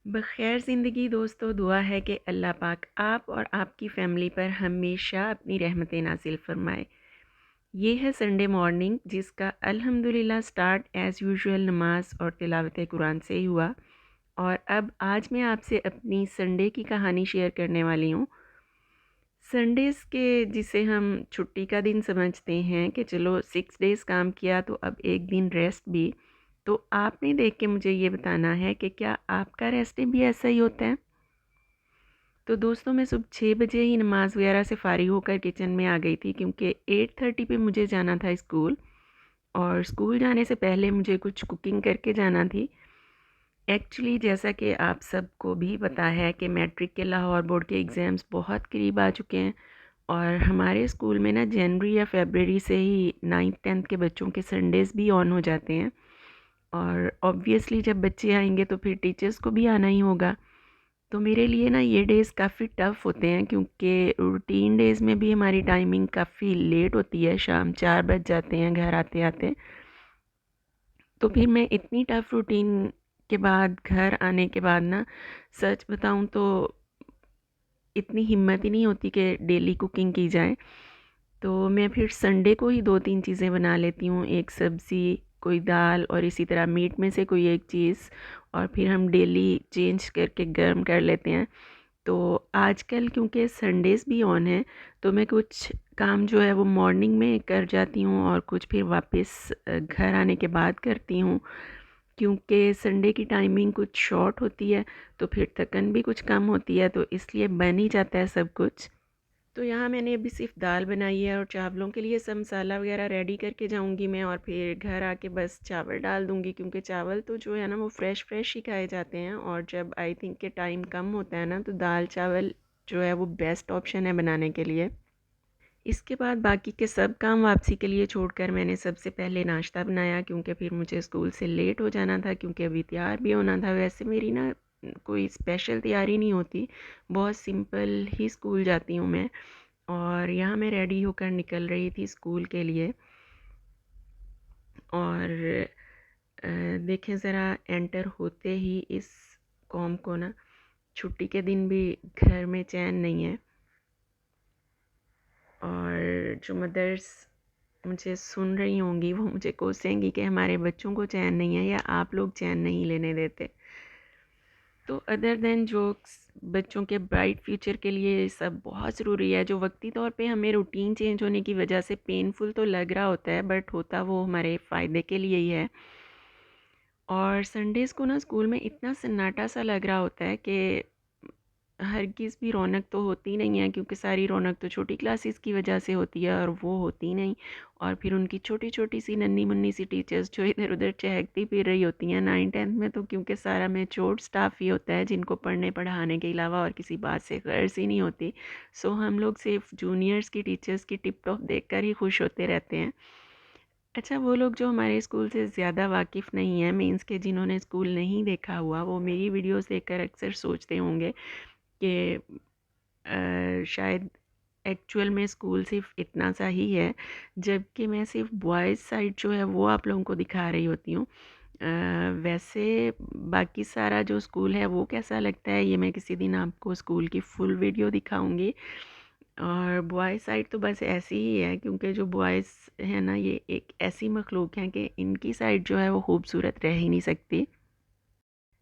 बख़ैर ज़िंदगी दोस्तों, दुआ है कि अल्लाह पाक आप और आपकी फ़ैमिली पर हमेशा अपनी रहमतें नाज़िल फ़रमाए। ये है संडे मॉर्निंग जिसका अल्हम्दुलिल्लाह स्टार्ट एज़ यूजुअल नमाज़ और तिलावत कुरान से ही हुआ। और अब आज मैं आपसे अपनी संडे की कहानी शेयर करने वाली हूँ। संडेज़ के जिसे हम छुट्टी का दिन समझते हैं कि चलो 6 डेज़ काम किया तो अब एक दिन रेस्ट भी। तो आपने देख के मुझे ये बताना है कि क्या आपका रेस्ट डे भी ऐसा ही होता है? तो दोस्तों, मैं सुबह 6 बजे ही नमाज़ वगैरह से फ़ारिग होकर किचन में आ गई थी क्योंकि 8:30 पे मुझे जाना था स्कूल। और स्कूल जाने से पहले मुझे कुछ कुकिंग करके जाना थी। एक्चुअली जैसा कि आप सबको भी पता है कि मैट्रिक के लाहौर बोर्ड के एग्ज़ाम्स बहुत करीब आ चुके हैं। और हमारे स्कूल में ना जनवरी या फरवरी से ही 9th-10th के बच्चों के संडेज़ भी ऑन हो जाते हैं। और ऑब्वियसली जब बच्चे आएंगे तो फिर टीचर्स को भी आना ही होगा। तो मेरे लिए ना ये डेज़ काफ़ी टफ़ होते हैं क्योंकि रूटीन डेज़ में भी हमारी टाइमिंग काफ़ी लेट होती है, शाम 4 बज जाते हैं घर आते-आते। तो फिर मैं इतनी टफ़ रूटीन के बाद घर आने के बाद ना, सच बताऊँ तो इतनी हिम्मत ही नहीं होती कि डेली कुकिंग की जाए। तो मैं फिर संडे को ही 2-3 चीज़ें बना लेती हूँ, एक सब्ज़ी, कोई दाल और इसी तरह मीट में से कोई एक चीज़। और फिर हम डेली चेंज करके गर्म कर लेते हैं। तो आजकल क्योंकि संडेज़ भी ऑन है तो मैं कुछ काम जो है वो मॉर्निंग में कर जाती हूँ और कुछ फिर वापस घर आने के बाद करती हूँ। क्योंकि संडे की टाइमिंग कुछ शॉर्ट होती है तो फिर थकन भी कुछ कम होती है, तो इसलिए बन ही जाता है सब कुछ। तो यहाँ मैंने अभी सिर्फ दाल बनाई है और चावलों के लिए सब मसाला वगैरह रेडी करके जाऊँगी मैं, और फिर घर आके बस चावल डाल दूँगी क्योंकि चावल तो जो है ना वो फ़्रेश फ़्रेश ही खाए जाते हैं। और जब आई थिंक के टाइम कम होता है ना तो दाल चावल जो है वो बेस्ट ऑप्शन है बनाने के लिए। इसके बाद बाकी के सब काम वापसी के लिए छोड़कर मैंने सबसे पहले नाश्ता बनाया क्योंकि फिर मुझे स्कूल से लेट हो जाना था, क्योंकि अभी तैयार भी होना था। वैसे मेरी ना कोई स्पेशल तैयारी नहीं होती, बहुत सिंपल ही स्कूल जाती हूँ मैं। और यहाँ मैं रेडी होकर निकल रही थी स्कूल के लिए। और देखें ज़रा, एंटर होते ही इस कौम को ना छुट्टी के दिन भी घर में चैन नहीं है। और जो मदर्स मुझे सुन रही होंगी वो मुझे कोसेंगी कि हमारे बच्चों को चैन नहीं है या आप लोग चैन नहीं लेने देते। तो अदर देन जोक्स, बच्चों के ब्राइट फ्यूचर के लिए ये सब बहुत ज़रूरी है। जो वक्ती तौर पे हमें रूटीन चेंज होने की वजह से पेनफुल तो लग रहा होता है, बट होता वो हमारे फ़ायदे के लिए ही है। और संडेज़ को ना स्कूल में इतना सन्नाटा सा लग रहा होता है कि हरगिज़ भी रौनक तो होती नहीं है, क्योंकि सारी रौनक तो छोटी क्लासेस की वजह से होती है और वो होती नहीं। और फिर उनकी छोटी छोटी सी नन्ही मुन्नी सी टीचर्स जो इधर उधर चहकती फिर रही होती हैं 9th-10th में, तो क्योंकि सारा मैच्योर्ड स्टाफ ही होता है जिनको पढ़ने पढ़ाने के अलावा और किसी बात से गर्ज ही नहीं होती। सो हम लोग सिर्फ जूनियर्स की टीचर्स की टिप टॉप देख कर ही खुश होते रहते हैं। अच्छा, वो लोग जो हमारे स्कूल से ज़्यादा वाकिफ़ नहीं हैं, मीन्स के जिन्होंने स्कूल नहीं देखा हुआ, वो मेरी वीडियोस देखकर अक्सर सोचते होंगे कि शायद एक्चुअल में स्कूल सिर्फ इतना सा ही है, जबकि मैं सिर्फ बॉयज़ साइड जो है वो आप लोगों को दिखा रही होती हूँ। वैसे बाकी सारा जो स्कूल है वो कैसा लगता है, ये मैं किसी दिन आपको स्कूल की फुल वीडियो दिखाऊंगी। और बॉयज़ साइड तो बस ऐसी ही है, क्योंकि जो बॉयज़ है ना, ये एक ऐसी मखलूक हैं कि इनकी साइड जो है वो खूबसूरत रह ही नहीं सकती।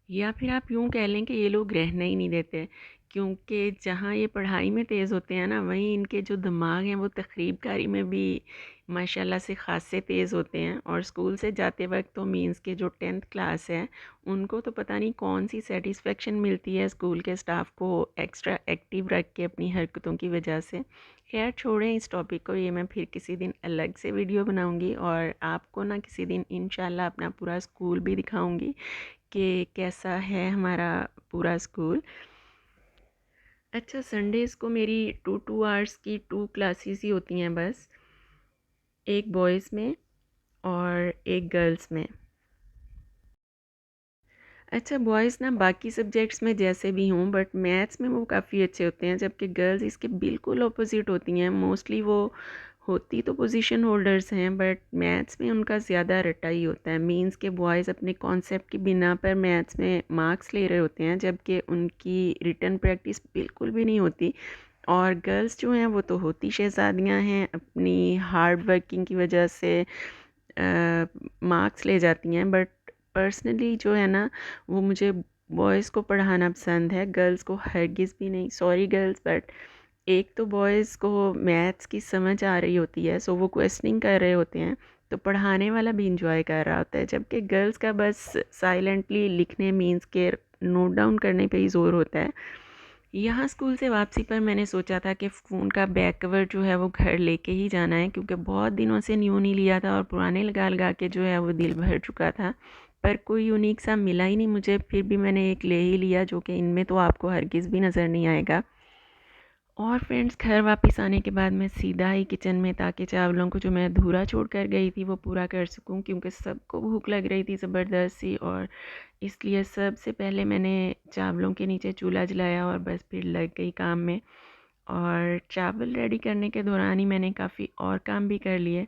या फिर आप यूँ कह लें कि ये लोग रहने ही नहीं देते, क्योंकि जहाँ ये पढ़ाई में तेज़ होते हैं ना, वहीं इनके जो दिमाग हैं वो तकरीबकारी में भी माशाल्लाह से ख़ासे तेज़ होते हैं। और स्कूल से जाते वक्त तो मीन्स के जो 10th क्लास है, उनको तो पता नहीं कौन सी सेटिस्फेक्शन मिलती है स्कूल के स्टाफ को एक्स्ट्रा एक्टिव रख के अपनी हरकतों की वजह से। खैर छोड़ें इस टॉपिक को, ये मैं फिर किसी दिन अलग से वीडियो बनाऊंगी और आपको ना किसी दिन इंशाल्लाह अपना पूरा स्कूल भी दिखाऊंगी कि कैसा है हमारा पूरा स्कूल। अच्छा, संडेज़ को मेरी 2 आवर्स की 2 क्लासेस ही होती हैं बस, एक बॉयज़ में और एक गर्ल्स में। अच्छा, बॉयज़ ना बाकी सब्जेक्ट्स में जैसे भी हों, बट मैथ्स में वो काफ़ी अच्छे होते हैं, जबकि गर्ल्स इसके बिल्कुल ऑपोजिट होती हैं। मोस्टली वो होती तो पोजीशन होल्डर्स हैं, बट मैथ्स में उनका ज़्यादा रटाई होता है। मींस के बॉयज़ अपने कॉन्सेप्ट की बिना पर मैथ्स में मार्क्स ले रहे होते हैं, जबकि उनकी रिटन प्रैक्टिस बिल्कुल भी नहीं होती। और गर्ल्स जो हैं वो तो होती शहज़ादियाँ हैं, अपनी हार्ड वर्किंग की वजह से मार्क्स ले जाती हैं। बट पर्सनली जो है ना, वो मुझे बॉयज़ को पढ़ाना पसंद है, गर्ल्स को हरगिज़ भी नहीं। सॉरी गर्ल्स, बट एक तो बॉयज़ को मैथ्स की समझ आ रही होती है, सो वो क्वेश्चनिंग कर रहे होते हैं, तो पढ़ाने वाला भी इंजॉय कर रहा होता है, जबकि गर्ल्स का बस साइलेंटली लिखने मीन्स के नोट डाउन करने पे ही ज़ोर होता है। यहाँ स्कूल से वापसी पर मैंने सोचा था कि फ़ोन का बैक कवर जो है वो घर लेके ही जाना है, क्योंकि बहुत दिनों से न्यू नहीं लिया था और पुराने लगा लगा के जो है वो दिल भर चुका था। पर कोई यूनिक सा मिला ही नहीं मुझे, फिर भी मैंने एक ले ही लिया, जो कि इनमें तो आपको हरगिज़ भी नज़र नहीं आएगा। और फ्रेंड्स, घर वापस आने के बाद मैं सीधा ही किचन में, ताकि चावलों को जो मैं अधूरा छोड़ कर गई थी वो पूरा कर सकूं, क्योंकि सबको भूख लग रही थी ज़बरदस्त सी। और इसलिए सबसे पहले मैंने चावलों के नीचे चूल्हा जलाया और बस फिर लग गई काम में। और चावल रेडी करने के दौरान ही मैंने काफ़ी और काम भी कर लिए,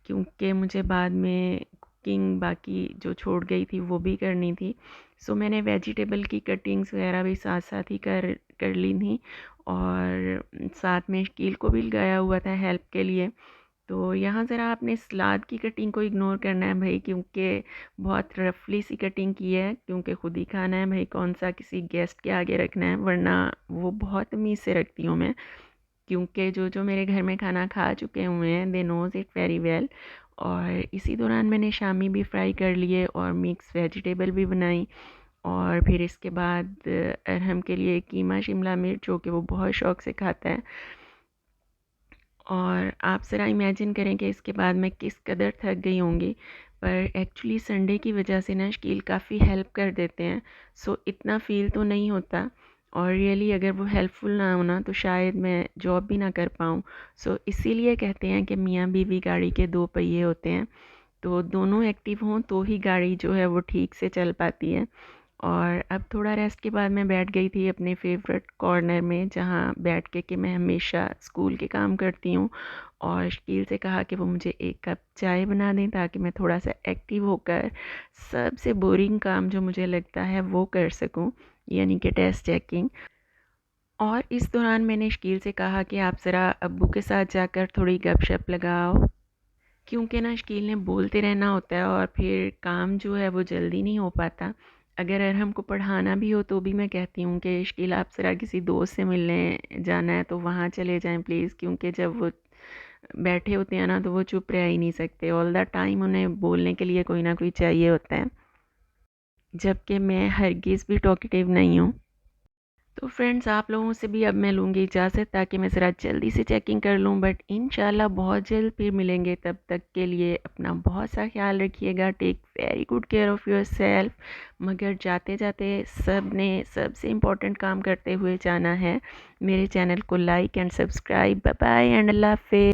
क्योंकि मुझे बाद में कुकिंग बाकी जो छोड़ गई थी वो भी करनी थी। सो मैंने वेजिटेबल की कटिंग्स वगैरह भी साथ साथ ही कर कर ली थी, और साथ में शकील को भी लगाया हुआ था हेल्प के लिए। तो यहाँ ज़रा आपने सलाद की कटिंग को इग्नोर करना है भाई, क्योंकि बहुत रफली सी कटिंग की है, क्योंकि ख़ुद ही खाना है भाई, कौन सा किसी गेस्ट के आगे रखना है, वरना वो बहुत तमीज़ से रखती हूँ मैं, क्योंकि जो जो मेरे घर में खाना खा चुके हुए हैं दे नोज़ इट वेरी वेल। और इसी दौरान मैंने शामी भी फ्राई कर लिए और मिक्स वेजिटेबल भी बनाई। और फिर इसके बाद अरहम के लिए कीमा शिमला मिर्च, जो कि वो बहुत शौक़ से खाता है। और आप ज़रा इमेजिन करें कि इसके बाद मैं किस कदर थक गई होंगी। पर एक्चुअली संडे की वजह से ना शकील काफ़ी हेल्प कर देते हैं, सो इतना फ़ील तो नहीं होता। और रियली अगर वो हेल्पफुल ना होना तो शायद मैं जॉब भी ना कर पाऊँ। सो इसीलिए कहते हैं कि मियाँ बीवी गाड़ी के दो पहिए होते हैं, तो दोनों एक्टिव हों तो ही गाड़ी जो है वो ठीक से चल पाती है। और अब थोड़ा रेस्ट के बाद मैं बैठ गई थी अपने फेवरेट कॉर्नर में, जहाँ बैठ के मैं हमेशा स्कूल के काम करती हूँ। और शकील से कहा कि वो मुझे एक कप चाय बना दें, ताकि मैं थोड़ा सा एक्टिव होकर सबसे बोरिंग काम जो मुझे लगता है वो कर सकूँ, यानी कि टेस्ट चेकिंग। और इस दौरान मैंने शकील से कहा कि आप ज़रा अब्बू के साथ जाकर थोड़ी गपशप लगाओ, क्योंकि ना शकील ने बोलते रहना होता है और फिर काम जो है वो जल्दी नहीं हो पाता। अगर अरहम को पढ़ाना भी हो तो भी मैं कहती हूँ कि शकील आप ज़रा किसी दोस्त से मिलने जाना है तो वहाँ चले जाएं प्लीज़, क्योंकि जब वो बैठे होते हैं ना तो वो चुप रह ही नहीं सकते, ऑल द टाइम उन्हें बोलने के लिए कोई ना कोई चाहिए होता है, जबकि मैं हरगिज़ भी टॉकेटिव नहीं हूँ। तो फ्रेंड्स, आप लोगों से भी अब मैं लूँगी इजाज़त, ताकि मैं ज़रा जल्दी से चेकिंग कर लूँ, बट इंशाल्लाह बहुत जल्द फिर मिलेंगे। तब तक के लिए अपना बहुत सा ख्याल रखिएगा, take very good care of yourself. मगर जाते जाते सब ने सबसे इम्पोर्टेंट काम करते हुए जाना है। मेरे चैनल को like and subscribe. Bye bye and अल्लाह हाफ़िज़।